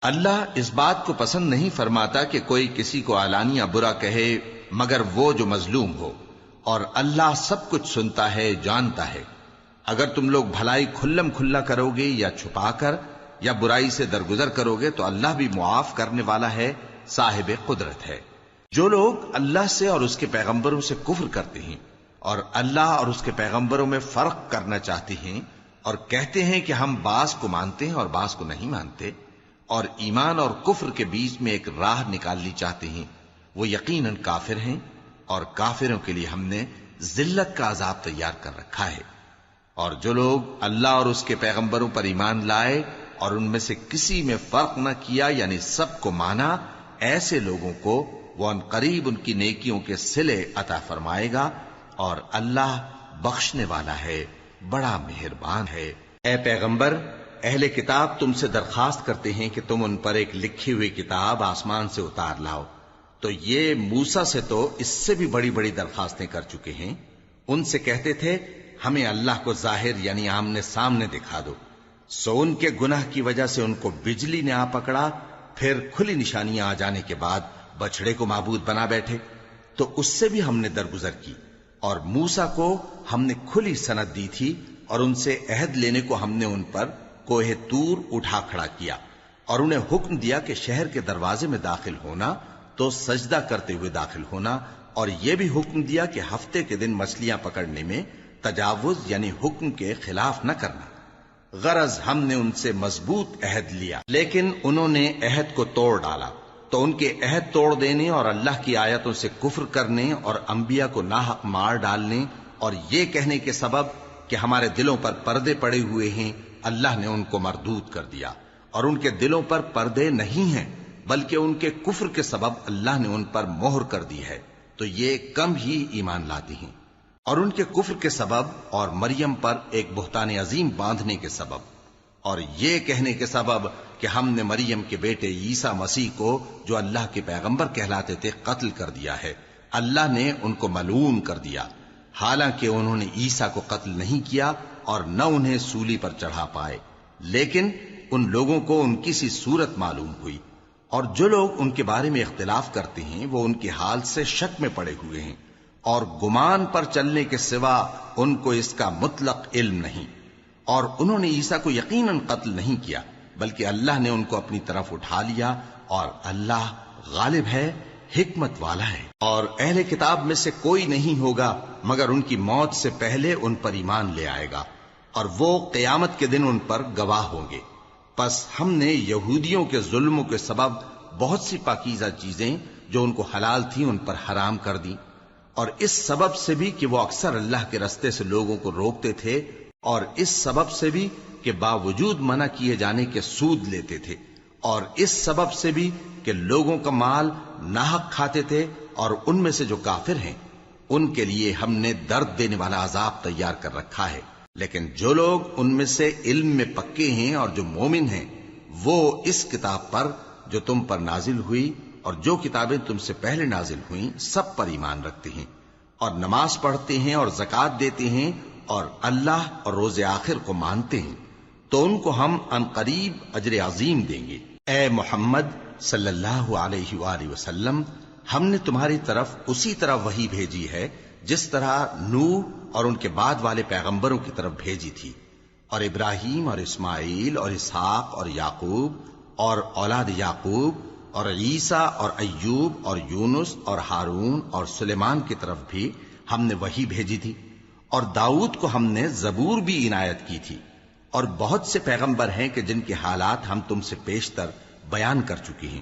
اللہ اس بات کو پسند نہیں فرماتا کہ کوئی کسی کو علانیہ برا کہے مگر وہ جو مظلوم ہو، اور اللہ سب کچھ سنتا ہے، جانتا ہے۔ اگر تم لوگ بھلائی کھلم کھلا کرو گے یا چھپا کر یا برائی سے درگزر کرو گے تو اللہ بھی معاف کرنے والا ہے، صاحب قدرت ہے۔ جو لوگ اللہ سے اور اس کے پیغمبروں سے کفر کرتے ہیں اور اللہ اور اس کے پیغمبروں میں فرق کرنا چاہتے ہیں اور کہتے ہیں کہ ہم بعض کو مانتے ہیں اور بعض کو نہیں مانتے، اور ایمان اور کفر کے بیچ میں ایک راہ نکالنی چاہتے ہیں، وہ یقیناً کافر ہیں، اور کافروں کے لیے ہم نے ذلت کا عذاب تیار کر رکھا ہے۔ اور جو لوگ اللہ اور اس کے پیغمبروں پر ایمان لائے اور ان میں سے کسی میں فرق نہ کیا، یعنی سب کو مانا، ایسے لوگوں کو وہ ان قریب ان کی نیکیوں کے صلے عطا فرمائے گا، اور اللہ بخشنے والا ہے، بڑا مہربان ہے۔ اے پیغمبر، اہل کتاب تم سے درخواست کرتے ہیں کہ تم ان پر ایک لکھی ہوئی کتاب آسمان سے اتار لاؤ، تو یہ موسیٰ سے تو اس سے بھی بڑی بڑی درخواستیں کر چکے ہیں۔ ان سے کہتے تھے ہمیں اللہ کو ظاہر یعنی آمنے سامنے دکھا دو، سو ان کے گناہ کی وجہ سے ان کو بجلی نے آ پکڑا، پھر کھلی نشانیاں آ جانے کے بعد بچڑے کو معبود بنا بیٹھے، تو اس سے بھی ہم نے درگزر کی۔ اور موسیٰ کو ہم نے کھلی سند دی تھی، اور ان سے عہد لینے کو ہم نے ان پر کوہ طور اٹھا کھڑا کیا، اور انہیں حکم دیا کہ شہر کے دروازے میں داخل ہونا تو سجدہ کرتے ہوئے داخل ہونا، اور یہ بھی حکم دیا کہ ہفتے کے دن مچھلیاں پکڑنے میں تجاوز یعنی حکم کے خلاف نہ کرنا۔ غرض ہم نے ان سے مضبوط عہد لیا، لیکن انہوں نے عہد کو توڑ ڈالا، تو ان کے عہد توڑ دینے اور اللہ کی آیتوں سے کفر کرنے اور انبیاء کو ناحق مار ڈالنے اور یہ کہنے کے سبب کہ ہمارے دلوں پر پردے پڑے ہوئے ہیں، اللہ نے ان کو مردود کر دیا۔ اور ان کے دلوں پر پردے نہیں ہیں بلکہ ان کے کفر کے سبب اللہ نے ان پر مہر کر دی ہے، تو یہ کم ہی ایمان لاتے ہیں۔ اور ان کے کفر کے سبب اور مریم پر ایک بہتان عظیم باندھنے کے سبب اور یہ کہنے کے سبب کہ ہم نے مریم کے بیٹے عیسیٰ مسیح کو جو اللہ کے پیغمبر کہلاتے تھے قتل کر دیا ہے، اللہ نے ان کو ملعون کر دیا، حالانکہ انہوں نے عیسیٰ کو قتل نہیں کیا اور نہ انہیں سولی پر چڑھا پائے، لیکن ان لوگوں کو ان کی سی صورت معلوم ہوئی۔ اور جو لوگ ان کے بارے میں اختلاف کرتے ہیں وہ ان کے حال سے شک میں پڑے ہوئے ہیں، اور گمان پر چلنے کے سوا ان کو اس کا مطلق علم نہیں۔ اور انہوں نے عیسیٰ کو یقیناً قتل نہیں کیا بلکہ اللہ نے ان کو اپنی طرف اٹھا لیا، اور اللہ غالب ہے، حکمت والا ہے۔ اور اہل کتاب میں سے کوئی نہیں ہوگا مگر ان کی موت سے پہلے ان پر ایمان لے آئے گا، اور وہ قیامت کے دن ان پر گواہ ہوں گے۔ پس ہم نے یہودیوں کے ظلموں کے سبب بہت سی پاکیزہ چیزیں جو ان کو حلال تھیں ان پر حرام کر دی، اور اس سبب سے بھی کہ وہ اکثر اللہ کے رستے سے لوگوں کو روکتے تھے، اور اس سبب سے بھی کہ باوجود منع کیے جانے کے سود لیتے تھے، اور اس سبب سے بھی کہ لوگوں کا مال ناحق کھاتے تھے۔ اور ان میں سے جو کافر ہیں ان کے لیے ہم نے درد دینے والا عذاب تیار کر رکھا ہے، لیکن جو لوگ ان میں سے علم میں پکے ہیں اور جو مومن ہیں وہ اس کتاب پر جو تم پر نازل ہوئی اور جو کتابیں تم سے پہلے نازل ہوئیں سب پر ایمان رکھتے ہیں، اور نماز پڑھتے ہیں اور زکوٰۃ دیتے ہیں اور اللہ اور روز آخر کو مانتے ہیں، تو ان کو ہم عنقریب اجر عظیم دیں گے۔ اے محمد صلی اللہ علیہ وآلہ وسلم، ہم نے تمہاری طرف اسی طرح وحی بھیجی ہے جس طرح نوح اور ان کے بعد والے پیغمبروں کی طرف بھیجی تھی، اور ابراہیم اور اسماعیل اور اسحاق اور یعقوب اور اولاد یعقوب اور عیسیٰ اور ایوب اور یونس اور ہارون اور سلیمان کی طرف بھی ہم نے وحی بھیجی تھی، اور داؤد کو ہم نے زبور بھی عنایت کی تھی۔ اور بہت سے پیغمبر ہیں کہ جن کے حالات ہم تم سے پیشتر بیان کر چکے ہیں،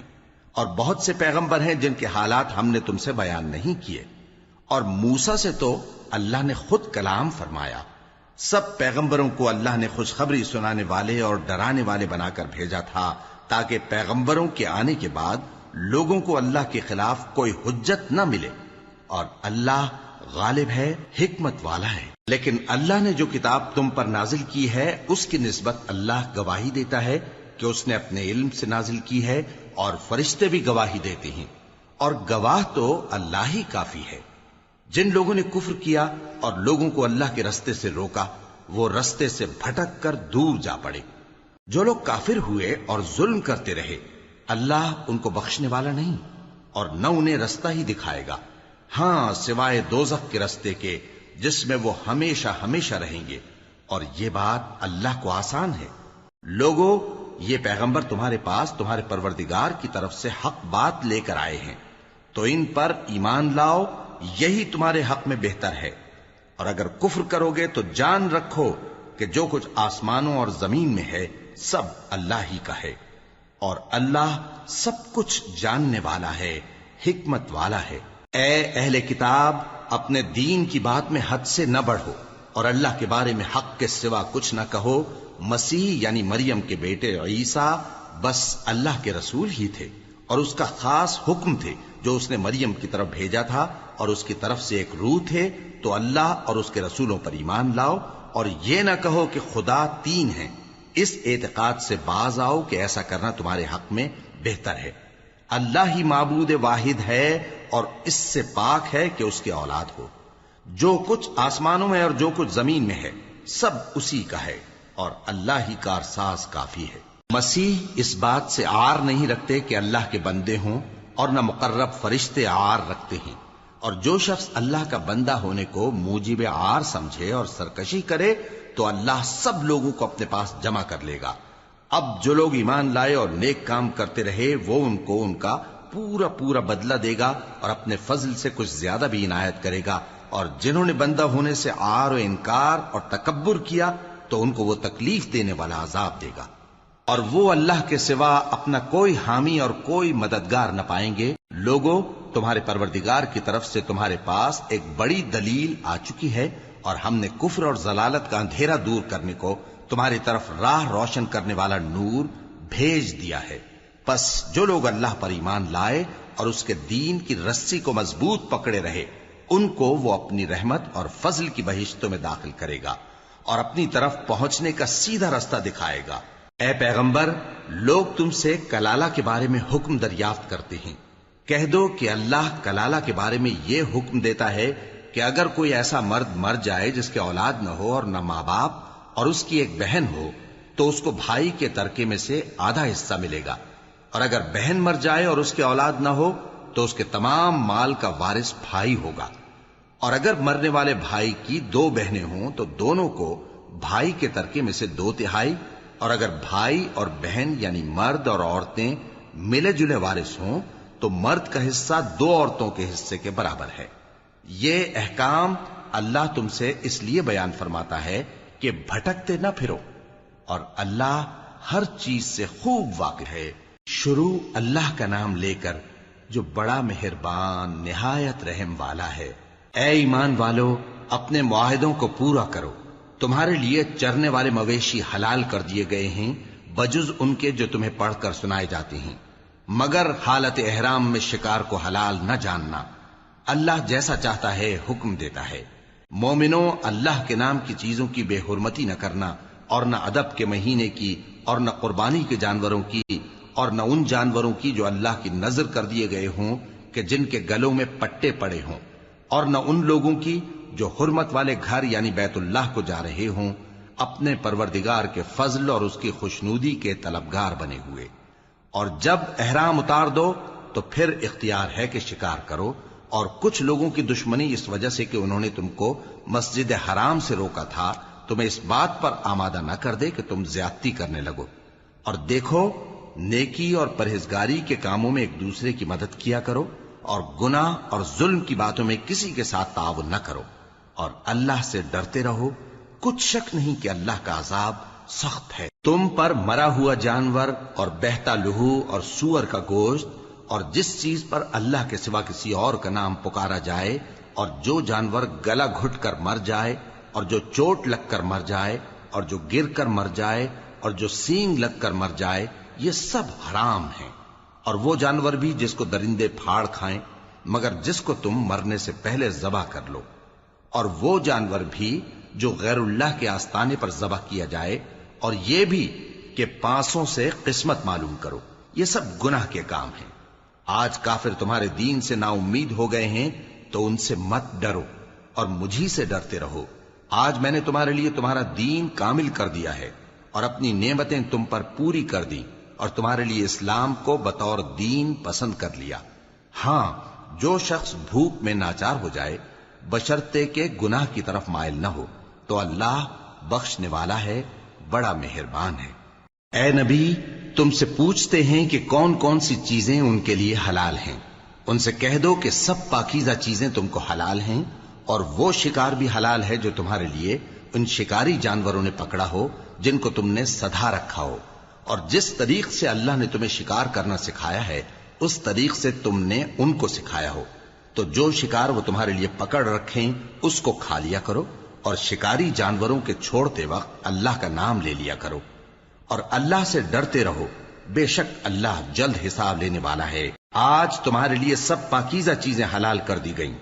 اور بہت سے پیغمبر ہیں جن کے حالات ہم نے تم سے بیان نہیں کیے۔ اور موسیٰ سے تو اللہ نے خود کلام فرمایا۔ سب پیغمبروں کو اللہ نے خوشخبری سنانے والے اور ڈرانے والے بنا کر بھیجا تھا تاکہ پیغمبروں کے آنے کے بعد لوگوں کو اللہ کے خلاف کوئی حجت نہ ملے، اور اللہ غالب ہے، حکمت والا ہے۔ لیکن اللہ نے جو کتاب تم پر نازل کی ہے اس کی نسبت اللہ گواہی دیتا ہے کہ اس نے اپنے علم سے نازل کی ہے، اور فرشتے بھی گواہی دیتے ہیں، اور گواہ تو اللہ ہی کافی ہے۔ جن لوگوں نے کفر کیا اور لوگوں کو اللہ کے رستے سے روکا وہ رستے سے بھٹک کر دور جا پڑے۔ جو لوگ کافر ہوئے اور ظلم کرتے رہے اللہ ان کو بخشنے والا نہیں اور نہ انہیں رستہ ہی دکھائے گا، ہاں سوائے دوزخ کے رستے کے جس میں وہ ہمیشہ ہمیشہ رہیں گے، اور یہ بات اللہ کو آسان ہے۔ لوگو، یہ پیغمبر تمہارے پاس تمہارے پروردگار کی طرف سے حق بات لے کر آئے ہیں، تو ان پر ایمان لاؤ، یہی تمہارے حق میں بہتر ہے، اور اگر کفر کرو گے تو جان رکھو کہ جو کچھ آسمانوں اور زمین میں ہے سب اللہ ہی کا ہے، اور اللہ سب کچھ جاننے والا ہے، حکمت والا ہے۔ اے اہل کتاب، اپنے دین کی بات میں حد سے نہ بڑھو، اور اللہ کے بارے میں حق کے سوا کچھ نہ کہو۔ مسیح یعنی مریم کے بیٹے عیسیٰ بس اللہ کے رسول ہی تھے، اور اس کا خاص حکم تھے جو اس نے مریم کی طرف بھیجا تھا، اور اس کی طرف سے ایک روح تھے۔ تو اللہ اور اس کے رسولوں پر ایمان لاؤ، اور یہ نہ کہو کہ خدا تین ہیں، اس اعتقاد سے باز آؤ کہ ایسا کرنا تمہارے حق میں بہتر ہے۔ اللہ ہی معبود واحد ہے، اور اس سے پاک ہے کہ اس کی اولاد ہو۔ جو کچھ آسمانوں میں اور جو کچھ زمین میں ہے سب اسی کا ہے، اور اللہ ہی کارساز کافی ہے۔ مسیح اس بات سے عار نہیں رکھتے کہ اللہ کے بندے ہوں، اور نہ مقرب فرشتے عار رکھتے ہیں، اور جو شخص اللہ کا بندہ ہونے کو موجب عار سمجھے اور سرکشی کرے تو اللہ سب لوگوں کو اپنے پاس جمع کر لے گا۔ اب جو لوگ ایمان لائے اور نیک کام کرتے رہے وہ ان کو ان کا پورا پورا بدلہ دے گا، اور اپنے فضل سے کچھ زیادہ بھی عنایت کرے گا، اور جنہوں نے بندہ ہونے سے عار و انکار اور تکبر کیا تو ان کو وہ تکلیف دینے والا عذاب دے گا، اور وہ اللہ کے سوا اپنا کوئی حامی اور کوئی مددگار نہ پائیں گے۔ لوگوں، تمہارے پروردگار کی طرف سے تمہارے پاس ایک بڑی دلیل آ چکی ہے، اور ہم نے کفر اور ضلالت کا اندھیرا دور کرنے کو تمہاری طرف راہ روشن کرنے والا نور بھیج دیا ہے۔ پس جو لوگ اللہ پر ایمان لائے اور اس کے دین کی رسی کو مضبوط پکڑے رہے، ان کو وہ اپنی رحمت اور فضل کی بہشتوں میں داخل کرے گا، اور اپنی طرف پہنچنے کا سیدھا رستہ دکھائے گا۔ اے پیغمبر، لوگ تم سے کلالہ کے بارے میں حکم دریافت کرتے ہیں، کہہ دو کہ اللہ کلالہ کے بارے میں یہ حکم دیتا ہے کہ اگر کوئی ایسا مرد مر جائے جس کے اولاد نہ ہو اور نہ ماں باپ، اور اس کی ایک بہن ہو، تو اس کو بھائی کے ترکے میں سے آدھا حصہ ملے گا، اور اگر بہن مر جائے اور اس کے اولاد نہ ہو تو اس کے تمام مال کا وارث بھائی ہوگا، اور اگر مرنے والے بھائی کی دو بہنیں ہوں تو دونوں کو بھائی کے ترکے میں سے 2/3، اور اگر بھائی اور بہن یعنی مرد اور عورتیں ملے جلے وارث ہوں تو مرد کا حصہ 2 عورتوں کے حصے کے برابر ہے۔ یہ احکام اللہ تم سے اس لیے بیان فرماتا ہے کہ بھٹکتے نہ پھرو، اور اللہ ہر چیز سے خوب واقف ہے۔ شروع اللہ کا نام لے کر جو بڑا مہربان نہایت رحم والا ہے۔ اے ایمان والو، اپنے معاہدوں کو پورا کرو۔ تمہارے لیے چرنے والے مویشی حلال کر دیے گئے ہیں بجز ان کے جو تمہیں پڑھ کر سنائے جاتے ہیں، مگر حالت احرام میں شکار کو حلال نہ جاننا۔ اللہ جیسا چاہتا ہے حکم دیتا ہے۔ مومنوں، اللہ کے نام کی چیزوں کی بے حرمتی نہ کرنا، اور نہ ادب کے مہینے کی، اور نہ قربانی کے جانوروں کی، اور نہ ان جانوروں کی جو اللہ کی نذر کر دیے گئے ہوں کہ جن کے گلوں میں پٹے پڑے ہوں، اور نہ ان لوگوں کی جو حرمت والے گھر یعنی بیت اللہ کو جا رہے ہوں، اپنے پروردگار کے فضل اور اس کی خوشنودی کے طلبگار بنے ہوئے۔ اور جب احرام اتار دو تو پھر اختیار ہے کہ شکار کرو، اور کچھ لوگوں کی دشمنی اس وجہ سے کہ انہوں نے تم کو مسجد حرام سے روکا تھا تمہیں اس بات پر آمادہ نہ کر دے کہ تم زیادتی کرنے لگو۔ اور دیکھو، نیکی اور پرہیزگاری کے کاموں میں ایک دوسرے کی مدد کیا کرو، اور گناہ اور ظلم کی باتوں میں کسی کے ساتھ تعاون نہ کرو، اور اللہ سے ڈرتے رہو۔ کچھ شک نہیں کہ اللہ کا عذاب سخت ہے۔ تم پر مرا ہوا جانور اور بہتا لہو اور سور کا گوشت، اور جس چیز پر اللہ کے سوا کسی اور کا نام پکارا جائے، اور جو جانور گلا گھٹ کر مر جائے، اور جو چوٹ لگ کر مر جائے، اور جو گر کر مر جائے، اور جو سینگ لگ کر مر جائے، یہ سب حرام ہیں۔ اور وہ جانور بھی جس کو درندے پھاڑ کھائیں، مگر جس کو تم مرنے سے پہلے ذبح کر لو، اور وہ جانور بھی جو غیر اللہ کے آستانے پر ذبح کیا جائے، اور یہ بھی کہ پانسوں سے قسمت معلوم کرو، یہ سب گناہ کے کام ہیں۔ آج کافر تمہارے دین سے نا امید ہو گئے ہیں تو ان سے مت ڈرو، اور مجھی سے ڈرتے رہو۔ آج میں نے تمہارے لیے تمہارا دین کامل کر دیا ہے، اور اپنی نعمتیں تم پر پوری کر دی، اور تمہارے لیے اسلام کو بطور دین پسند کر لیا۔ ہاں، جو شخص بھوک میں ناچار ہو جائے بشرطے کہ گناہ کی طرف مائل نہ ہو تو اللہ بخشنے والا ہے، بڑا مہربان ہے۔ اے نبی، تم سے پوچھتے ہیں کہ کون کون سی چیزیں ان کے لیے حلال ہیں۔ ان سے کہہ دو کہ سب پاکیزہ چیزیں تم کو حلال ہیں، اور وہ شکار بھی حلال ہے جو تمہارے لیے ان شکاری جانوروں نے پکڑا ہو جن کو تم نے سدھا رکھا ہو، اور جس طریق سے اللہ نے تمہیں شکار کرنا سکھایا ہے اس طریق سے تم نے ان کو سکھایا ہو۔ تو جو شکار وہ تمہارے لیے پکڑ رکھیں اس کو کھا لیا کرو، اور شکاری جانوروں کے چھوڑتے وقت اللہ کا نام لے لیا کرو، اور اللہ سے ڈرتے رہو، بے شک اللہ جلد حساب لینے والا ہے۔ آج تمہارے لیے سب پاکیزہ چیزیں حلال کر دی گئیں،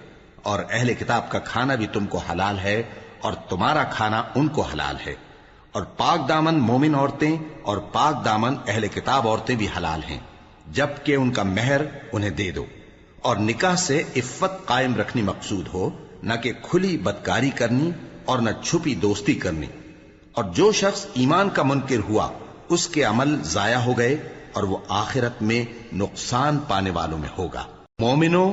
اور اہل کتاب کا کھانا بھی تم کو حلال ہے اور تمہارا کھانا ان کو حلال ہے، اور پاک دامن مومن عورتیں اور پاک دامن اہل کتاب عورتیں بھی حلال ہیں، جبکہ ان کا مہر انہیں دے دو، اور نکاح سے عفت قائم رکھنی مقصود ہو، نہ کہ کھلی بدکاری کرنی اور نہ چھپی دوستی کرنی۔ اور جو شخص ایمان کا منکر ہوا اس کے عمل ضائع ہو گئے اور وہ آخرت میں نقصان پانے والوں میں ہوگا۔ مومنو،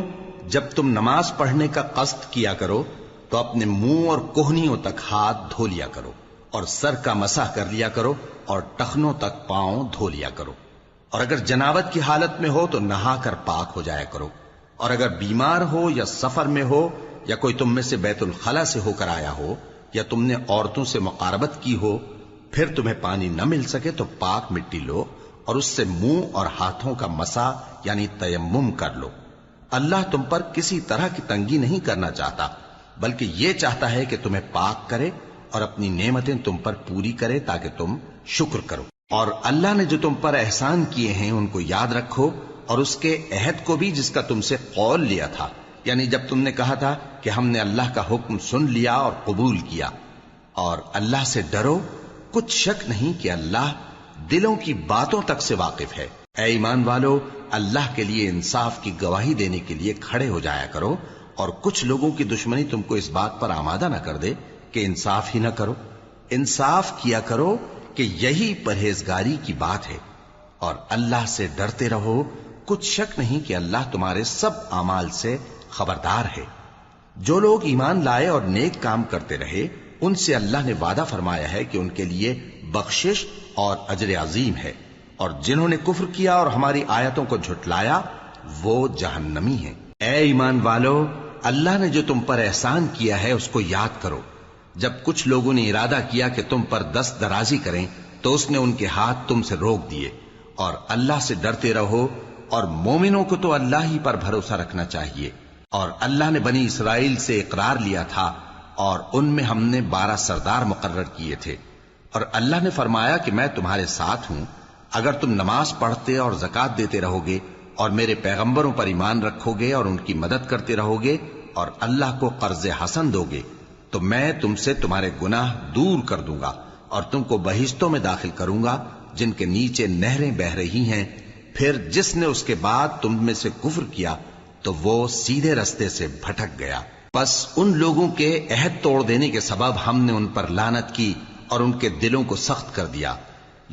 جب تم نماز پڑھنے کا قصد کیا کرو تو اپنے منہ اور کوہنیوں تک ہاتھ دھو لیا کرو، اور سر کا مسح کر لیا کرو، اور ٹخنوں تک پاؤں دھو لیا کرو، اور اگر جنابت کی حالت میں ہو تو نہا کر پاک ہو جایا کرو، اور اگر بیمار ہو یا سفر میں ہو یا کوئی تم میں سے بیت الخلا سے ہو کر آیا ہو یا تم نے عورتوں سے مقاربت کی ہو، پھر تمہیں پانی نہ مل سکے تو پاک مٹی لو اور اس سے منہ اور ہاتھوں کا مسح یعنی تیمم کر لو۔ اللہ تم پر کسی طرح کی تنگی نہیں کرنا چاہتا، بلکہ یہ چاہتا ہے کہ تمہیں پاک کرے اور اپنی نعمتیں تم پر پوری کرے تاکہ تم شکر کرو۔ اور اللہ نے جو تم پر احسان کیے ہیں ان کو یاد رکھو، اور اس کے عہد کو بھی جس کا تم سے قول لیا تھا، یعنی جب تم نے کہا تھا کہ ہم نے اللہ کا حکم سن لیا اور قبول کیا۔ اور اللہ سے ڈرو، کچھ شک نہیں کہ اللہ دلوں کی باتوں تک سے واقف ہے۔ اے ایمان والو، اللہ کے لیے انصاف کی گواہی دینے کے لیے کھڑے ہو جایا کرو، اور کچھ لوگوں کی دشمنی تم کو اس بات پر آمادہ نہ کر دے کہ انصاف ہی نہ کرو۔ انصاف کیا کرو کہ یہی پرہیزگاری کی بات ہے، اور اللہ سے ڈرتے رہو، کچھ شک نہیں کہ اللہ تمہارے سب اعمال سے خبردار ہے۔ جو لوگ ایمان لائے اور نیک کام کرتے رہے ان سے اللہ نے وعدہ فرمایا ہے کہ ان کے لیے بخشش اور اجر عظیم ہے، اور جنہوں نے کفر کیا اور ہماری آیتوں کو جھٹلایا وہ جہنمی ہیں۔ اے ایمان والو، اللہ نے جو تم پر احسان کیا ہے اس کو یاد کرو۔ جب کچھ لوگوں نے ارادہ کیا کہ تم پر دست درازی کریں تو اس نے ان کے ہاتھ تم سے روک دیے، اور اللہ سے ڈرتے رہو، اور مومنوں کو تو اللہ ہی پر بھروسہ رکھنا چاہیے۔ اور اللہ نے بنی اسرائیل سے اقرار لیا تھا اور ان میں ہم نے 12 سردار مقرر کیے تھے، اور اللہ نے فرمایا کہ میں تمہارے ساتھ ہوں اگر تم نماز پڑھتے اور زکوٰۃ دیتے رہو گے اور میرے پیغمبروں پر ایمان رکھو گے اور ان کی مدد کرتے رہو گے اور اللہ کو قرض حسن دو گے تو میں تم سے تمہارے گناہ دور کر دوں گا اور تم کو بہشتوں میں داخل کروں گا جن کے نیچے نہریں بہ رہی ہیں۔ پھر جس نے اس کے بعد تم میں سے کفر کیا تو وہ سیدھے رستے سے بھٹک گیا۔ پس ان لوگوں کے عہد توڑ دینے کے سبب ہم نے ان پر لعنت کی اور ان کے دلوں کو سخت کر دیا۔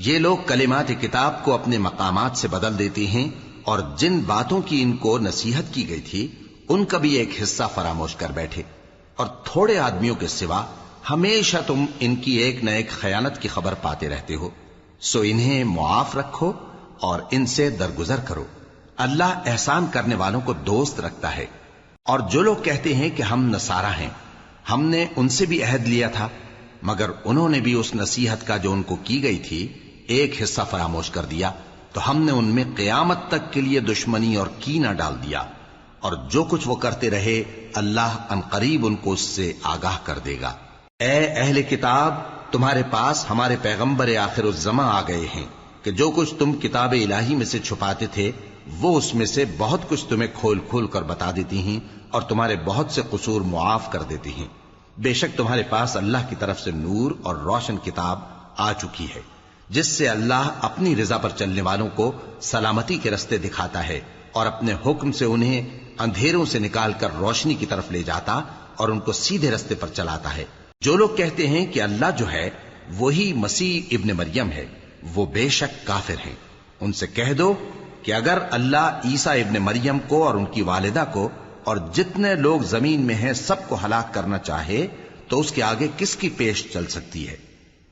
یہ لوگ کلمات کتاب کو اپنے مقامات سے بدل دیتے ہیں، اور جن باتوں کی ان کو نصیحت کی گئی تھی ان کا بھی ایک حصہ فراموش کر بیٹھے، اور تھوڑے آدمیوں کے سوا ہمیشہ تم ان کی ایک نہ ایک خیانت کی خبر پاتے رہتے ہو، سو انہیں معاف رکھو اور ان سے درگزر کرو۔ اللہ احسان کرنے والوں کو دوست رکھتا ہے۔ اور جو لوگ کہتے ہیں کہ ہم نصارہ ہیں، ہم نے ان سے بھی عہد لیا تھا، مگر انہوں نے بھی اس نصیحت کا جو ان کو کی گئی تھی ایک حصہ فراموش کر دیا، تو ہم نے ان میں قیامت تک کے لیے دشمنی اور کینہ ڈال دیا، اور جو کچھ وہ کرتے رہے اللہ عنقریب ان کو اس سے آگاہ کر دے گا۔ اے اہل کتاب، تمہارے پاس ہمارے پیغمبر آخر الزماں آ گئے ہیں کہ جو کچھ تم کتاب الہی میں سے چھپاتے تھے وہ اس میں سے بہت کچھ تمہیں کھول کھول کر بتا دیتی ہیں اور تمہارے بہت سے قصور معاف کر دیتی ہیں۔ بے شک تمہارے پاس اللہ کی طرف سے نور اور روشن کتاب آ چکی ہے، جس سے اللہ اپنی رضا پر چلنے والوں کو سلامتی کے رستے دکھاتا ہے اور اپنے حکم سے انہیں اندھیروں سے نکال کر روشنی کی طرف لے جاتا اور ان کو سیدھے رستے پر چلاتا ہے۔ جو لوگ کہتے ہیں کہ اللہ جو ہے وہی مسیح ابن مریم ہے، وہ بے شک کافر ہیں۔ ان سے کہہ دو کہ اگر اللہ عیسیٰ ابن مریم کو اور ان کی والدہ کو اور جتنے لوگ زمین میں ہیں سب کو ہلاک کرنا چاہے تو اس کے آگے کس کی پیش چل سکتی ہے؟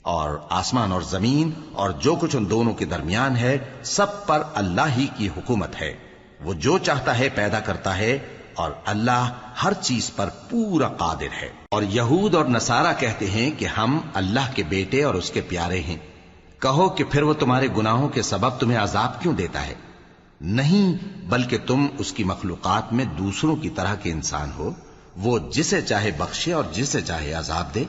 اور آسمان اور زمین اور جو کچھ ان دونوں کے درمیان ہے سب پر اللہ ہی کی حکومت ہے. وہ جو چاہتا ہے پیدا کرتا ہے اور اللہ ہر چیز پر پورا قادر ہے. اور یہود اور نصارہ کہتے ہیں کہ ہم اللہ کے بیٹے اور اس کے پیارے ہیں. کہو کہ پھر وہ تمہارے گناہوں کے سبب تمہیں عذاب کیوں دیتا ہے؟ نہیں، بلکہ تم اس کی مخلوقات میں دوسروں کی طرح کے انسان ہو. وہ جسے چاہے بخشے اور جسے چاہے عذاب دے.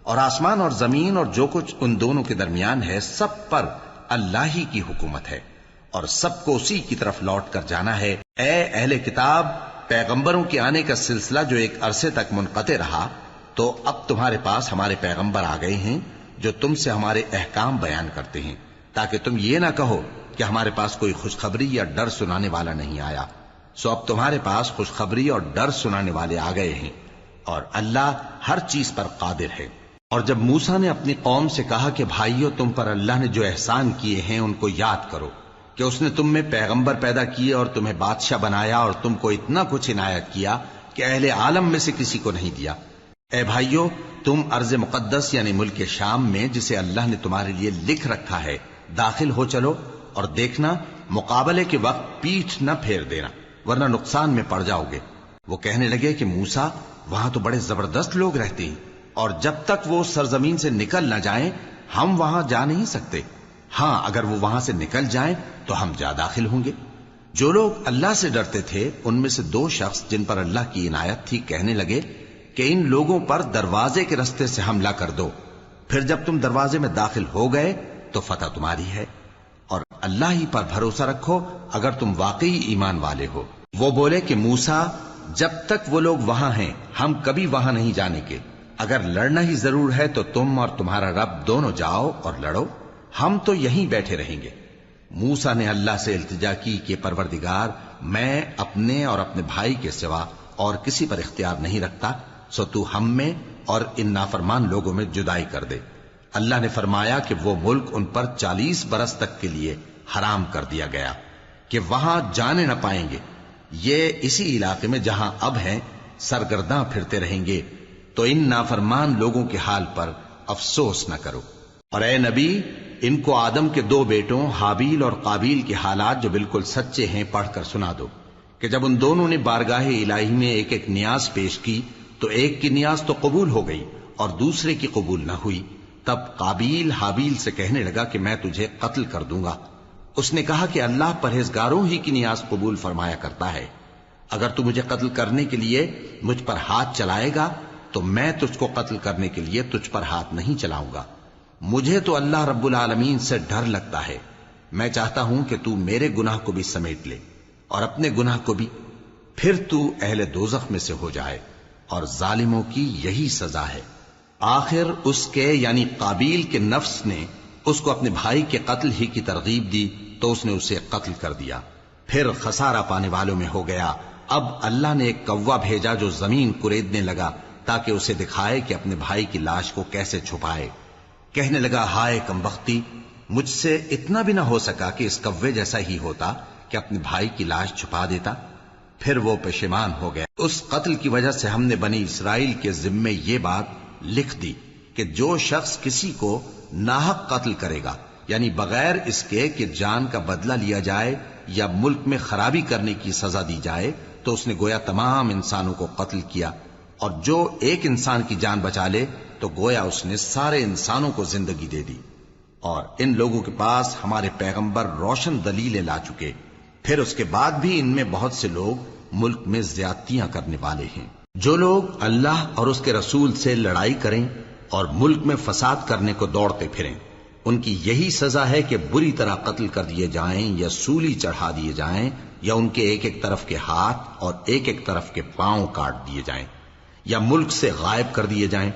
اور آسمان اور زمین اور جو کچھ ان دونوں کے درمیان ہے سب پر اللہ ہی کی حکومت ہے اور سب کو اسی کی طرف لوٹ کر جانا ہے. اے اہل کتاب، پیغمبروں کے آنے کا سلسلہ جو ایک عرصے تک منقطع رہا، تو اب تمہارے پاس ہمارے پیغمبر آ گئے ہیں جو تم سے ہمارے احکام بیان کرتے ہیں، تاکہ تم یہ نہ کہو کہ ہمارے پاس کوئی خوشخبری یا ڈر سنانے والا نہیں آیا. سو اب تمہارے پاس خوشخبری اور ڈر سنانے والے آ گئے ہیں اور اللہ ہر چیز پر قادر ہے. اور جب موسیٰ نے اپنی قوم سے کہا کہ بھائیو، تم پر اللہ نے جو احسان کیے ہیں ان کو یاد کرو، کہ اس نے تم میں پیغمبر پیدا کیے اور تمہیں بادشاہ بنایا اور تم کو اتنا کچھ عنایت کیا کہ اہل عالم میں سے کسی کو نہیں دیا. اے بھائیو، تم ارض مقدس یعنی ملک شام میں جسے اللہ نے تمہارے لیے لکھ رکھا ہے داخل ہو چلو، اور دیکھنا مقابلے کے وقت پیٹھ نہ پھیر دینا ورنہ نقصان میں پڑ جاؤ گے. وہ کہنے لگے کہ موسیٰ، وہاں تو بڑے زبردست لوگ رہتے ہیں اور جب تک وہ سرزمین سے نکل نہ جائیں ہم وہاں جا نہیں سکتے. ہاں، اگر وہ وہاں سے نکل جائیں تو ہم جا داخل ہوں گے. جو لوگ اللہ سے ڈرتے تھے ان میں سے دو شخص جن پر اللہ کی عنایت تھی کہنے لگے کہ ان لوگوں پر دروازے کے رستے سے حملہ کر دو، پھر جب تم دروازے میں داخل ہو گئے تو فتح تمہاری ہے، اور اللہ ہی پر بھروسہ رکھو اگر تم واقعی ایمان والے ہو. وہ بولے کہ موسیٰ، جب تک وہ لوگ وہاں ہیں ہم کبھی وہاں نہیں جانے کے. اگر لڑنا ہی ضرور ہے تو تم اور تمہارا رب دونوں جاؤ اور لڑو، ہم تو یہیں بیٹھے رہیں گے. موسیٰ نے اللہ سے التجا کی کہ پروردگار، میں اپنے اور اپنے بھائی کے سوا اور کسی پر اختیار نہیں رکھتا، سو تو ہم میں اور ان نافرمان لوگوں میں جدائی کر دے. اللہ نے فرمایا کہ وہ ملک ان پر 40 برس تک کے لیے حرام کر دیا گیا کہ وہاں جانے نہ پائیں گے. یہ اسی علاقے میں جہاں اب ہیں سرگرداں پھرتے رہیں گے. تو ان نافرمان لوگوں کے حال پر افسوس نہ کرو. اور اے نبی، ان کو آدم کے 2 بیٹوں حابیل اور قابیل کے حالات جو بالکل سچے ہیں پڑھ کر سنا دو کہ جب ان دونوں نے بارگاہ الہی میں ایک ایک نیاز پیش کی تو ایک کی نیاز تو قبول ہو گئی اور دوسرے کی قبول نہ ہوئی. تب قابیل حابیل سے کہنے لگا کہ میں تجھے قتل کر دوں گا. اس نے کہا کہ اللہ پرہیزگاروں ہی کی نیاز قبول فرمایا کرتا ہے. اگر تو مجھے قتل کرنے کے لیے مجھ پر ہاتھ چلائے گا تو میں تجھ کو قتل کرنے کے لیے تجھ پر ہاتھ نہیں چلاؤں گا. مجھے تو اللہ رب العالمین سے ڈر لگتا ہے. میں چاہتا ہوں کہ تو میرے گناہ کو بھی سمیٹ لے اور اپنے گناہ کو بھی، پھر تو اہل دوزخ میں سے ہو جائے، اور ظالموں کی یہی سزا ہے. آخر اس کے یعنی قابیل کے نفس نے اس کو اپنے بھائی کے قتل ہی کی ترغیب دی تو اس نے اسے قتل کر دیا. پھر خسارہ پانے والوں میں ہو گیا. اب اللہ نے ایک کوا بھیجا جو زمین کریدنے لگا تاکہ اسے دکھائے کہ اپنے بھائی کی لاش کو کیسے چھپائے. کہنے لگا، ہائے کمبختی، مجھ سے اتنا بھی نہ ہو سکا کہ اس کوے جیسا ہی ہوتا کہ اپنے بھائی کی لاش چھپا دیتا. پھر وہ پشیمان ہو گیا. اس قتل کی وجہ سے ہم نے بنی اسرائیل کے ذمے یہ بات لکھ دی کہ جو شخص کسی کو ناحق قتل کرے گا، یعنی بغیر اس کے کہ جان کا بدلہ لیا جائے یا ملک میں خرابی کرنے کی سزا دی جائے، تو اس نے گویا تمام انسانوں کو قتل کیا. اور جو ایک انسان کی جان بچا لے تو گویا اس نے سارے انسانوں کو زندگی دے دی. اور ان لوگوں کے پاس ہمارے پیغمبر روشن دلیلیں لا چکے، پھر اس کے بعد بھی ان میں بہت سے لوگ ملک میں زیادتیاں کرنے والے ہیں. جو لوگ اللہ اور اس کے رسول سے لڑائی کریں اور ملک میں فساد کرنے کو دوڑتے پھریں، ان کی یہی سزا ہے کہ بری طرح قتل کر دیے جائیں یا سولی چڑھا دیے جائیں یا ان کے ایک ایک طرف کے ہاتھ اور ایک ایک طرف کے پاؤں کاٹ دیے جائیں یا ملک سے غائب کر دیے جائیں.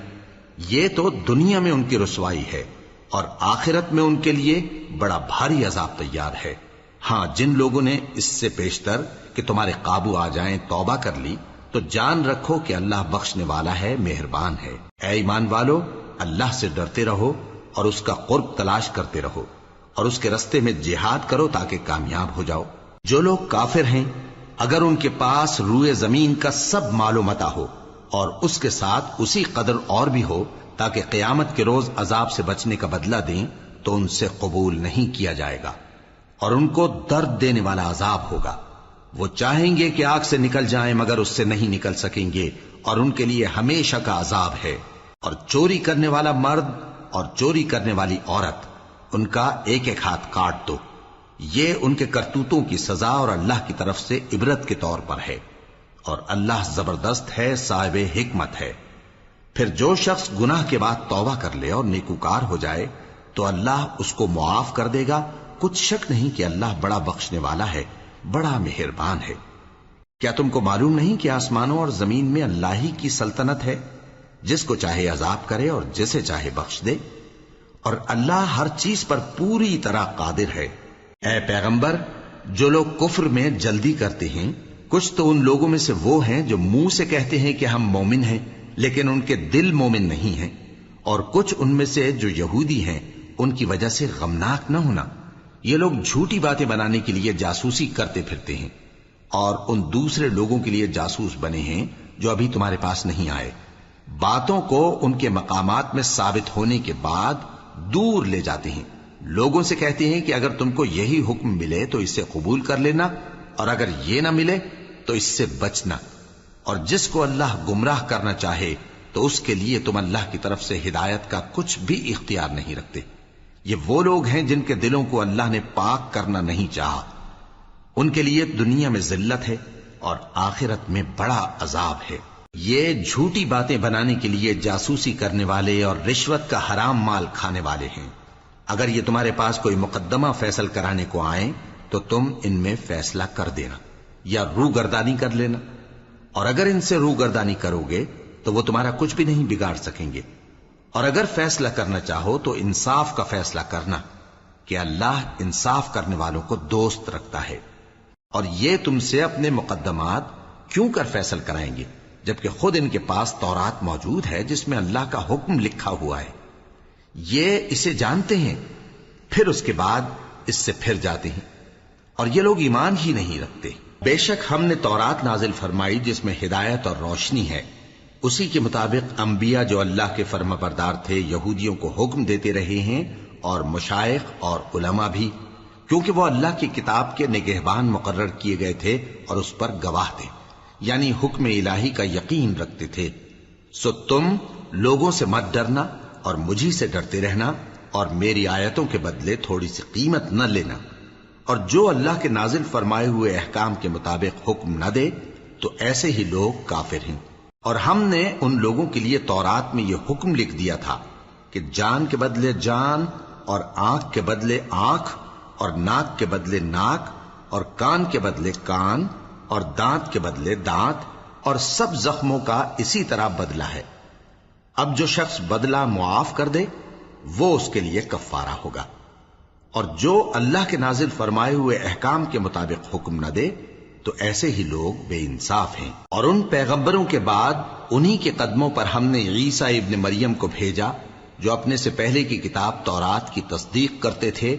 یہ تو دنیا میں ان کی رسوائی ہے اور آخرت میں ان کے لیے بڑا بھاری عذاب تیار ہے. ہاں، جن لوگوں نے اس سے پیشتر کہ تمہارے قابو آ جائیں توبہ کر لی تو جان رکھو کہ اللہ بخشنے والا ہے، مہربان ہے. اے ایمان والو، اللہ سے ڈرتے رہو اور اس کا قرب تلاش کرتے رہو اور اس کے رستے میں جہاد کرو تاکہ کامیاب ہو جاؤ۔ جو لوگ کافر ہیں اگر ان کے پاس روئے زمین کا سب مال و متاع ہو اور اس کے ساتھ اسی قدر اور بھی ہو تاکہ قیامت کے روز عذاب سے بچنے کا بدلہ دیں تو ان سے قبول نہیں کیا جائے گا، اور ان کو درد دینے والا عذاب ہوگا۔ وہ چاہیں گے کہ آگ سے نکل جائیں مگر اس سے نہیں نکل سکیں گے، اور ان کے لیے ہمیشہ کا عذاب ہے۔ اور چوری کرنے والا مرد اور چوری کرنے والی عورت، ان کا ایک ایک ہاتھ کاٹ دو۔ یہ ان کے کرتوتوں کی سزا اور اللہ کی طرف سے عبرت کے طور پر ہے، اور اللہ زبردست ہے، صاحب حکمت ہے۔ پھر جو شخص گناہ کے بعد توبہ کر لے اور نیکوکار ہو جائے تو اللہ اس کو معاف کر دے گا۔ کچھ شک نہیں کہ اللہ بڑا بخشنے والا ہے، بڑا مہربان ہے۔ کیا تم کو معلوم نہیں کہ آسمانوں اور زمین میں اللہ ہی کی سلطنت ہے، جس کو چاہے عذاب کرے اور جسے چاہے بخش دے، اور اللہ ہر چیز پر پوری طرح قادر ہے۔ اے پیغمبر، جو لوگ کفر میں جلدی کرتے ہیں، کچھ تو ان لوگوں میں سے وہ ہیں جو منہ سے کہتے ہیں کہ ہم مومن ہیں لیکن ان کے دل مومن نہیں ہیں، اور کچھ ان میں سے جو یہودی ہیں، ان کی وجہ سے غمناک نہ ہونا۔ یہ لوگ جھوٹی باتیں بنانے کے لیے جاسوسی کرتے پھرتے ہیں، اور ان دوسرے لوگوں کے لیے جاسوس بنے ہیں جو ابھی تمہارے پاس نہیں آئے۔ باتوں کو ان کے مقامات میں ثابت ہونے کے بعد دور لے جاتے ہیں، لوگوں سے کہتے ہیں کہ اگر تم کو یہی حکم ملے تو اسے قبول کر لینا، اور اگر یہ نہ ملے تو اس سے بچنا، اور جس کو اللہ گمراہ کرنا چاہے تو اس کے لیے تم اللہ کی طرف سے ہدایت کا کچھ بھی اختیار نہیں رکھتے۔ یہ وہ لوگ ہیں جن کے دلوں کو اللہ نے پاک کرنا نہیں چاہا، ان کے لیے دنیا میں ذلت ہے اور آخرت میں بڑا عذاب ہے۔ یہ جھوٹی باتیں بنانے کے لیے جاسوسی کرنے والے اور رشوت کا حرام مال کھانے والے ہیں۔ اگر یہ تمہارے پاس کوئی مقدمہ فیصل کرانے کو آئیں تو تم ان میں فیصلہ کر دینا یا روگردانی کر لینا، اور اگر ان سے روگردانی کرو گے تو وہ تمہارا کچھ بھی نہیں بگاڑ سکیں گے، اور اگر فیصلہ کرنا چاہو تو انصاف کا فیصلہ کرنا کہ اللہ انصاف کرنے والوں کو دوست رکھتا ہے۔ اور یہ تم سے اپنے مقدمات کیوں کر فیصل کرائیں گے جبکہ خود ان کے پاس تورات موجود ہے جس میں اللہ کا حکم لکھا ہوا ہے۔ یہ اسے جانتے ہیں، پھر اس کے بعد اس سے پھر جاتے ہیں، اور یہ لوگ ایمان ہی نہیں رکھتے۔ بے شک ہم نے تورات نازل فرمائی جس میں ہدایت اور روشنی ہے، اسی کے مطابق انبیاء جو اللہ کے فرما بردار تھے یہودیوں کو حکم دیتے رہے ہیں، اور مشائخ اور علماء بھی، کیونکہ وہ اللہ کی کتاب کے نگہبان مقرر کیے گئے تھے اور اس پر گواہ تھے، یعنی حکم الہی کا یقین رکھتے تھے۔ سو تم لوگوں سے مت ڈرنا اور مجھی سے ڈرتے رہنا، اور میری آیتوں کے بدلے تھوڑی سی قیمت نہ لینا، اور جو اللہ کے نازل فرمائے ہوئے احکام کے مطابق حکم نہ دے تو ایسے ہی لوگ کافر ہیں۔ اور ہم نے ان لوگوں کے لیے تورات میں یہ حکم لکھ دیا تھا کہ جان کے بدلے جان، اور آنکھ کے بدلے آنکھ، اور ناک کے بدلے ناک، اور کان کے بدلے کان، اور دانت کے بدلے دانت، اور سب زخموں کا اسی طرح بدلہ ہے۔ اب جو شخص بدلہ معاف کر دے وہ اس کے لیے کفارہ ہوگا، اور جو اللہ کے نازل فرمائے ہوئے احکام کے مطابق حکم نہ دے تو ایسے ہی لوگ بے انصاف ہیں۔ اور ان پیغمبروں کے بعد انہی کے قدموں پر ہم نے عیسیٰ ابن مریم کو بھیجا جو اپنے سے پہلے کی کتاب تورات کی تصدیق کرتے تھے،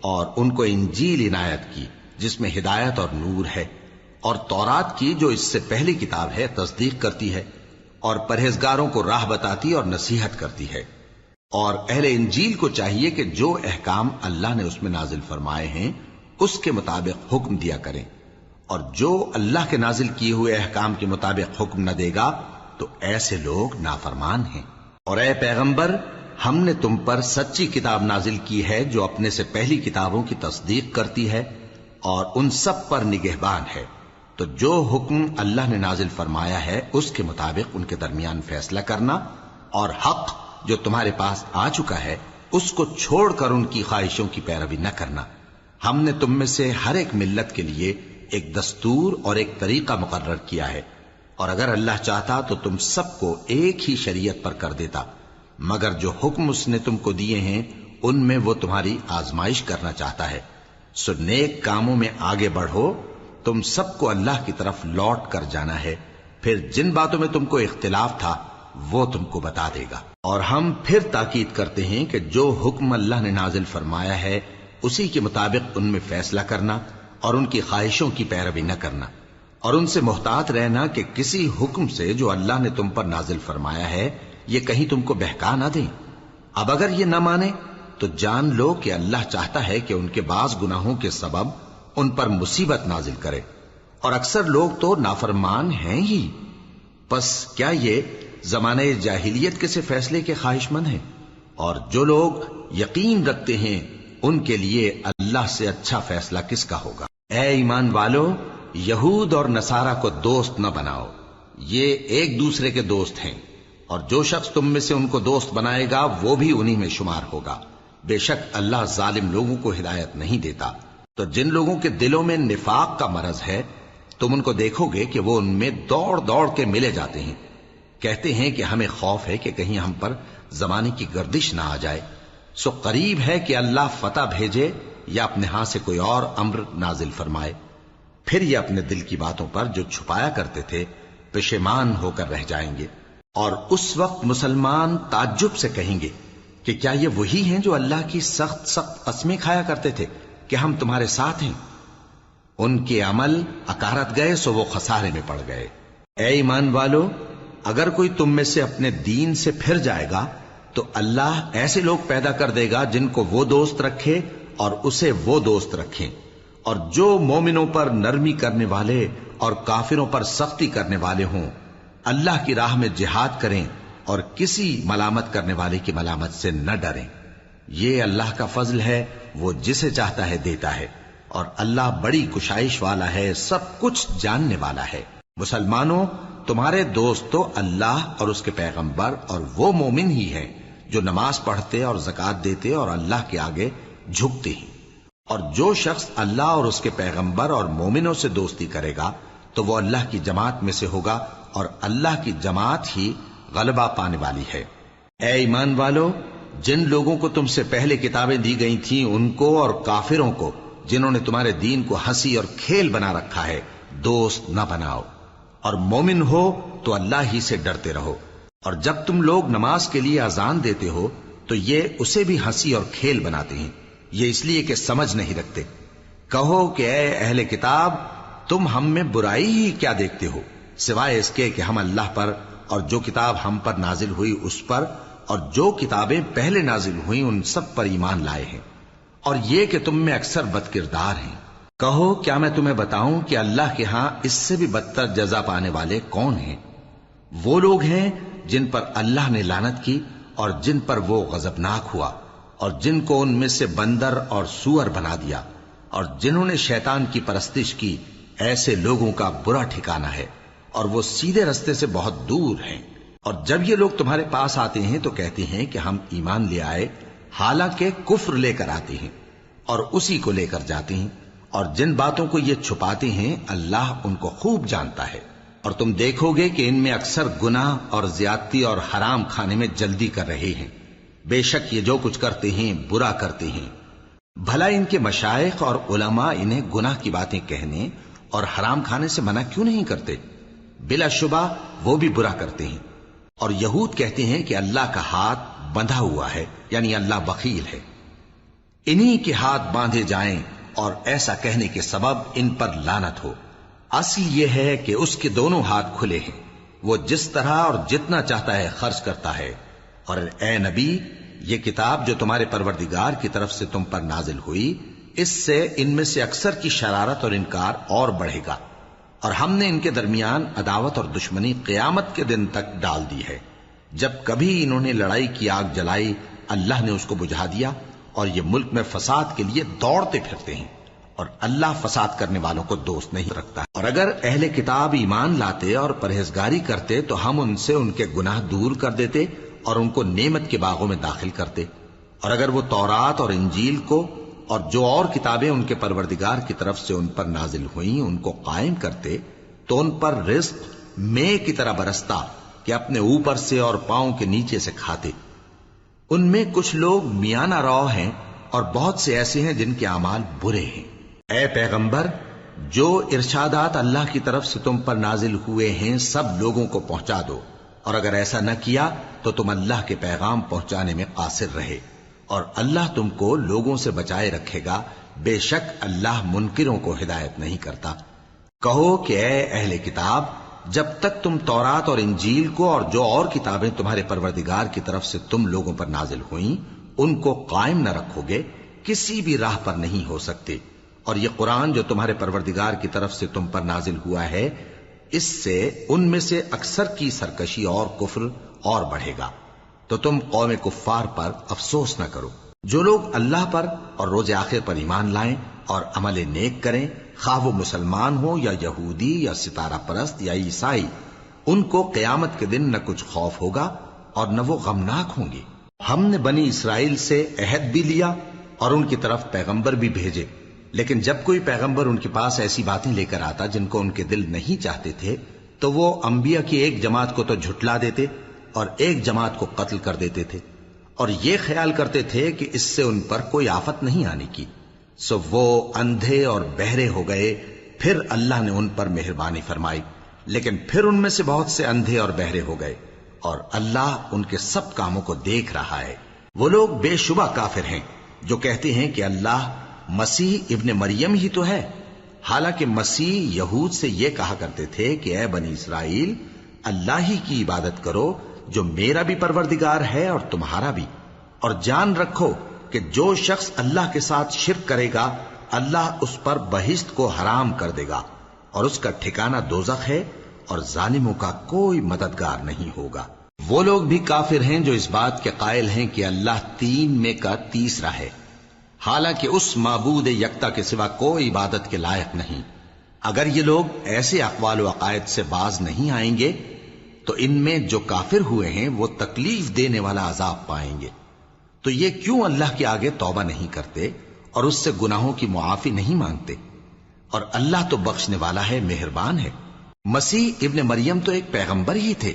اور ان کو انجیل عنایت کی جس میں ہدایت اور نور ہے، اور تورات کی جو اس سے پہلی کتاب ہے تصدیق کرتی ہے، اور پرہیزگاروں کو راہ بتاتی اور نصیحت کرتی ہے۔ اور اہل انجیل کو چاہیے کہ جو احکام اللہ نے اس میں نازل فرمائے ہیں اس کے مطابق حکم دیا کریں، اور جو اللہ کے نازل کیے ہوئے احکام کے مطابق حکم نہ دے گا تو ایسے لوگ نافرمان ہیں۔ اور اے پیغمبر، ہم نے تم پر سچی کتاب نازل کی ہے جو اپنے سے پہلی کتابوں کی تصدیق کرتی ہے اور ان سب پر نگہبان ہے، تو جو حکم اللہ نے نازل فرمایا ہے اس کے مطابق ان کے درمیان فیصلہ کرنا، اور حق جو تمہارے پاس آ چکا ہے اس کو چھوڑ کر ان کی خواہشوں کی پیروی نہ کرنا۔ ہم نے تم میں سے ہر ایک ملت کے لیے ایک دستور اور ایک طریقہ مقرر کیا ہے، اور اگر اللہ چاہتا تو تم سب کو ایک ہی شریعت پر کر دیتا، مگر جو حکم اس نے تم کو دیے ہیں ان میں وہ تمہاری آزمائش کرنا چاہتا ہے۔ سو نیک کاموں میں آگے بڑھو، تم سب کو اللہ کی طرف لوٹ کر جانا ہے، پھر جن باتوں میں تم کو اختلاف تھا وہ تم کو بتا دے گا۔ اور ہم پھر تاکید کرتے ہیں کہ جو حکم اللہ نے نازل فرمایا ہے اسی کے مطابق ان میں فیصلہ کرنا اور ان کی خواہشوں کی پیروی نہ کرنا، اور ان سے محتاط رہنا کہ کسی حکم سے جو اللہ نے تم پر نازل فرمایا ہے یہ کہیں تم کو بہکا نہ دیں۔ اب اگر یہ نہ مانے تو جان لو کہ اللہ چاہتا ہے کہ ان کے بعض گناہوں کے سبب ان پر مصیبت نازل کرے، اور اکثر لوگ تو نافرمان ہیں ہی۔ پس کیا یہ زمانہ جاہلیت کے سے فیصلے کے خواہش مند ہیں؟ اور جو لوگ یقین رکھتے ہیں ان کے لیے اللہ سے اچھا فیصلہ کس کا ہوگا؟ اے ایمان والو، یہود اور نصارہ کو دوست نہ بناؤ، یہ ایک دوسرے کے دوست ہیں، اور جو شخص تم میں سے ان کو دوست بنائے گا وہ بھی انہی میں شمار ہوگا۔ بے شک اللہ ظالم لوگوں کو ہدایت نہیں دیتا۔ تو جن لوگوں کے دلوں میں نفاق کا مرض ہے تم ان کو دیکھو گے کہ وہ ان میں دوڑ دوڑ کے ملے جاتے ہیں، کہتے ہیں کہ ہمیں خوف ہے کہ کہیں ہم پر زمانے کی گردش نہ آ جائے، سو قریب ہے کہ اللہ فتح بھیجے یا اپنے ہاں سے کوئی اور امر نازل فرمائے، پھر یہ اپنے دل کی باتوں پر جو چھپایا کرتے تھے پشیمان ہو کر رہ جائیں گے۔ اور اس وقت مسلمان تعجب سے کہیں گے کہ کیا یہ وہی ہیں جو اللہ کی سخت سخت قسمیں کھایا کرتے تھے کہ ہم تمہارے ساتھ ہیں؟ ان کے عمل اکارت گئے سو وہ خسارے میں پڑ گئے۔ اے ایمان والو، اگر کوئی تم میں سے اپنے دین سے پھر جائے گا تو اللہ ایسے لوگ پیدا کر دے گا جن کو وہ دوست رکھے اور اسے وہ دوست رکھیں، اور جو مومنوں پر نرمی کرنے والے اور کافروں پر سختی کرنے والے ہوں، اللہ کی راہ میں جہاد کریں اور کسی ملامت کرنے والے کی ملامت سے نہ ڈریں۔ یہ اللہ کا فضل ہے، وہ جسے چاہتا ہے دیتا ہے، اور اللہ بڑی کشائش والا ہے، سب کچھ جاننے والا ہے۔ مسلمانوں، تمہارے دوست تو اللہ اور اس کے پیغمبر اور وہ مومن ہی ہیں جو نماز پڑھتے اور زکوٰۃ دیتے اور اللہ کے آگے جھکتے ہیں۔ اور جو شخص اللہ اور اس کے پیغمبر اور مومنوں سے دوستی کرے گا تو وہ اللہ کی جماعت میں سے ہوگا، اور اللہ کی جماعت ہی غلبہ پانے والی ہے۔ اے ایمان والو، جن لوگوں کو تم سے پہلے کتابیں دی گئی تھیں ان کو اور کافروں کو جنہوں نے تمہارے دین کو ہنسی اور کھیل بنا رکھا ہے دوست نہ بناؤ، اور مومن ہو تو اللہ ہی سے ڈرتے رہو۔ اور جب تم لوگ نماز کے لیے اذان دیتے ہو تو یہ اسے بھی ہنسی اور کھیل بناتے ہیں، یہ اس لیے کہ سمجھ نہیں رکھتے۔ کہو کہ اے اہل کتاب، تم ہم میں برائی ہی کیا دیکھتے ہو، سوائے اس کے کہ ہم اللہ پر اور جو کتاب ہم پر نازل ہوئی اس پر اور جو کتابیں پہلے نازل ہوئیں ان سب پر ایمان لائے ہیں، اور یہ کہ تم میں اکثر بد کردار ہیں۔ کہو کیا میں تمہیں بتاؤں کہ اللہ کے ہاں اس سے بھی بدتر جزا پانے والے کون ہیں؟ وہ لوگ ہیں جن پر اللہ نے لعنت کی اور جن پر وہ غضبناک ہوا، اور جن کو ان میں سے بندر اور سور بنا دیا، اور جنہوں نے شیطان کی پرستش کی، ایسے لوگوں کا برا ٹھکانہ ہے، اور وہ سیدھے رستے سے بہت دور ہیں۔ اور جب یہ لوگ تمہارے پاس آتے ہیں تو کہتے ہیں کہ ہم ایمان لے آئے، حالانکہ کفر لے کر آتے ہیں اور اسی کو لے کر جاتے ہیں، اور جن باتوں کو یہ چھپاتے ہیں اللہ ان کو خوب جانتا ہے۔ اور تم دیکھو گے کہ ان میں اکثر گناہ اور زیادتی اور حرام کھانے میں جلدی کر رہے ہیں، بے شک یہ جو کچھ کرتے ہیں برا کرتے ہیں۔ بھلا ان کے مشائخ اور علماء انہیں گناہ کی باتیں کہنے اور حرام کھانے سے منع کیوں نہیں کرتے؟ بلا شبہ وہ بھی برا کرتے ہیں۔ اور یہود کہتے ہیں کہ اللہ کا ہاتھ بندھا ہوا ہے، یعنی اللہ بخیل ہے، انہی کے ہاتھ باندھے جائیں، اور ایسا کہنے کے سبب ان پر لعنت ہو۔ اصل یہ ہے کہ اس کے دونوں ہاتھ کھلے ہیں، وہ جس طرح اور جتنا چاہتا ہے خرچ کرتا ہے۔ اور اے نبی، یہ کتاب جو تمہارے پروردگار کی طرف سے تم پر نازل ہوئی، اس سے ان میں سے اکثر کی شرارت اور انکار اور بڑھے گا، اور ہم نے ان کے درمیان عداوت اور دشمنی قیامت کے دن تک ڈال دی ہے۔ جب کبھی انہوں نے لڑائی کی آگ جلائی اللہ نے اس کو بجھا دیا، اور یہ ملک میں فساد کے لیے دوڑتے پھرتے ہیں، اور اللہ فساد کرنے والوں کو دوست نہیں رکھتا۔ اور اگر اہل کتاب ایمان لاتے اور پرہیزگاری کرتے تو ہم ان سے ان کے گناہ دور کر دیتے اور ان کو نعمت کے باغوں میں داخل کرتے۔ اور اگر وہ تورات اور انجیل کو اور جو اور کتابیں ان کے پروردگار کی طرف سے ان پر نازل ہوئیں ان کو قائم کرتے تو ان پر رزق مے کی طرح برستا کہ اپنے اوپر سے اور پاؤں کے نیچے سے کھاتے۔ ان میں کچھ لوگ میانہ رو ہیں اور بہت سے ایسے ہیں جن کے اعمال برے ہیں۔ اے پیغمبر، جو ارشادات اللہ کی طرف سے تم پر نازل ہوئے ہیں سب لوگوں کو پہنچا دو، اور اگر ایسا نہ کیا تو تم اللہ کے پیغام پہنچانے میں قاصر رہے، اور اللہ تم کو لوگوں سے بچائے رکھے گا، بے شک اللہ منکروں کو ہدایت نہیں کرتا۔ کہو کہ اے اہل کتاب، جب تک تم تورات اور انجیل کو اور جو اور کتابیں تمہارے پروردگار کی طرف سے تم لوگوں پر نازل ہوئیں ان کو قائم نہ رکھو گے، کسی بھی راہ پر نہیں ہو سکتے۔ اور یہ قرآن جو تمہارے پروردگار کی طرف سے تم پر نازل ہوا ہے، اس سے ان میں سے اکثر کی سرکشی اور کفر اور بڑھے گا، تو تم قوم کفار پر افسوس نہ کرو۔ جو لوگ اللہ پر اور روز آخر پر ایمان لائیں اور عمل نیک کریں، خواہ وہ مسلمان ہو یا یہودی یا ستارہ پرست یا عیسائی، ان کو قیامت کے دن نہ کچھ خوف ہوگا اور نہ وہ غمناک ہوں گے۔ ہم نے بنی اسرائیل سے عہد بھی لیا اور ان کی طرف پیغمبر بھی بھیجے، لیکن جب کوئی پیغمبر ان کے پاس ایسی باتیں لے کر آتا جن کو ان کے دل نہیں چاہتے تھے، تو وہ انبیاء کی ایک جماعت کو تو جھٹلا دیتے اور ایک جماعت کو قتل کر دیتے تھے، اور یہ خیال کرتے تھے کہ اس سے ان پر کوئی آفت نہیں آنے کی، سو وہ اندھے اور بہرے ہو گئے۔ پھر اللہ نے ان پر مہربانی فرمائی، لیکن پھر ان میں سے بہت سے اندھے اور بہرے ہو گئے، اور اللہ ان کے سب کاموں کو دیکھ رہا ہے۔ وہ لوگ بے شبہ کافر ہیں جو کہتے ہیں کہ اللہ مسیح ابن مریم ہی تو ہے، حالانکہ مسیح یہود سے یہ کہا کرتے تھے کہ اے بنی اسرائیل، اللہ ہی کی عبادت کرو جو میرا بھی پروردگار ہے اور تمہارا بھی، اور جان رکھو کہ جو شخص اللہ کے ساتھ شرک کرے گا اللہ اس پر بہشت کو حرام کر دے گا، اور اس کا ٹھکانہ دوزخ ہے، اور ظالموں کا کوئی مددگار نہیں ہوگا۔ وہ لوگ بھی کافر ہیں جو اس بات کے قائل ہیں کہ اللہ تین میں کا تیسرا ہے، حالانکہ اس معبود یکتا کے سوا کوئی عبادت کے لائق نہیں۔ اگر یہ لوگ ایسے اقوال و عقائد سے باز نہیں آئیں گے تو ان میں جو کافر ہوئے ہیں وہ تکلیف دینے والا عذاب پائیں گے۔ تو یہ کیوں اللہ کے آگے توبہ نہیں کرتے اور اس سے گناہوں کی معافی نہیں مانگتے؟ اور اللہ تو بخشنے والا ہے، مہربان ہے۔ مسیح ابن مریم تو ایک پیغمبر ہی تھے،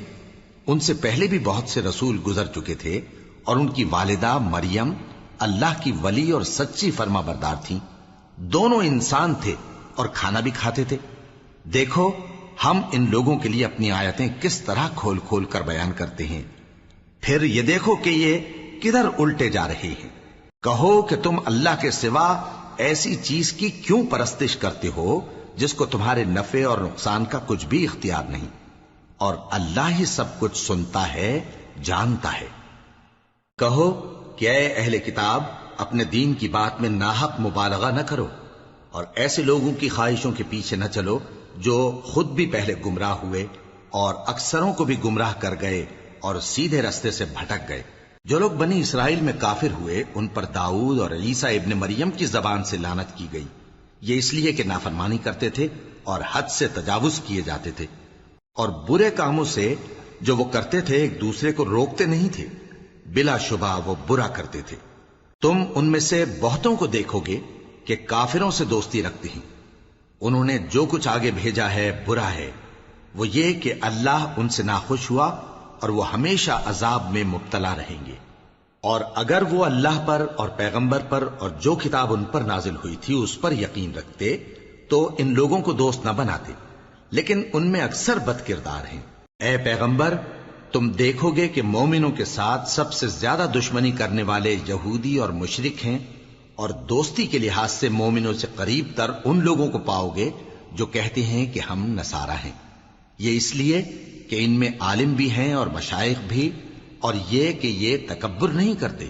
ان سے پہلے بھی بہت سے رسول گزر چکے تھے، اور ان کی والدہ مریم اللہ کی ولی اور سچی فرما بردار تھیں، دونوں انسان تھے اور کھانا بھی کھاتے تھے۔ دیکھو ہم ان لوگوں کے لیے اپنی آیتیں کس طرح کھول کھول کر بیان کرتے ہیں، پھر یہ دیکھو کہ یہ کدھر الٹے جا رہے ہیں۔ کہو کہ تم اللہ کے سوا ایسی چیز کی کیوں پرستش کرتے ہو جس کو تمہارے نفع اور نقصان کا کچھ بھی اختیار نہیں، اور اللہ ہی سب کچھ سنتا ہے، جانتا ہے۔ کہو کہ اے اہل کتاب، اپنے دین کی بات میں ناحق مبالغہ نہ کرو، اور ایسے لوگوں کی خواہشوں کے پیچھے نہ چلو جو خود بھی پہلے گمراہ ہوئے اور اکثروں کو بھی گمراہ کر گئے اور سیدھے رستے سے بھٹک گئے۔ جو لوگ بنی اسرائیل میں کافر ہوئے ان پر داؤد اور عیسیٰ ابن مریم کی زبان سے لعنت کی گئی، یہ اس لیے کہ نافرمانی کرتے تھے اور حد سے تجاوز کیے جاتے تھے، اور برے کاموں سے جو وہ کرتے تھے ایک دوسرے کو روکتے نہیں تھے، بلا شبہ وہ برا کرتے تھے۔ تم ان میں سے بہتوں کو دیکھو گے کہ کافروں سے دوستی رکھتے ہیں، انہوں نے جو کچھ آگے بھیجا ہے برا ہے، وہ یہ کہ اللہ ان سے ناخوش ہوا اور وہ ہمیشہ عذاب میں مبتلا رہیں گے۔ اور اگر وہ اللہ پر اور پیغمبر پر اور جو کتاب ان پر نازل ہوئی تھی اس پر یقین رکھتے تو ان لوگوں کو دوست نہ بناتے، لیکن ان میں اکثر بد کردار ہیں۔ اے پیغمبر، تم دیکھو گے کہ مومنوں کے ساتھ سب سے زیادہ دشمنی کرنے والے یہودی اور مشرک ہیں، اور دوستی کے لحاظ سے مومنوں سے قریب تر ان لوگوں کو پاؤ گے جو کہتے ہیں کہ ہم نصارہ ہیں، یہ اس لیے کہ ان میں عالم بھی ہیں اور مشائخ بھی، اور یہ کہ یہ تکبر نہیں کرتے۔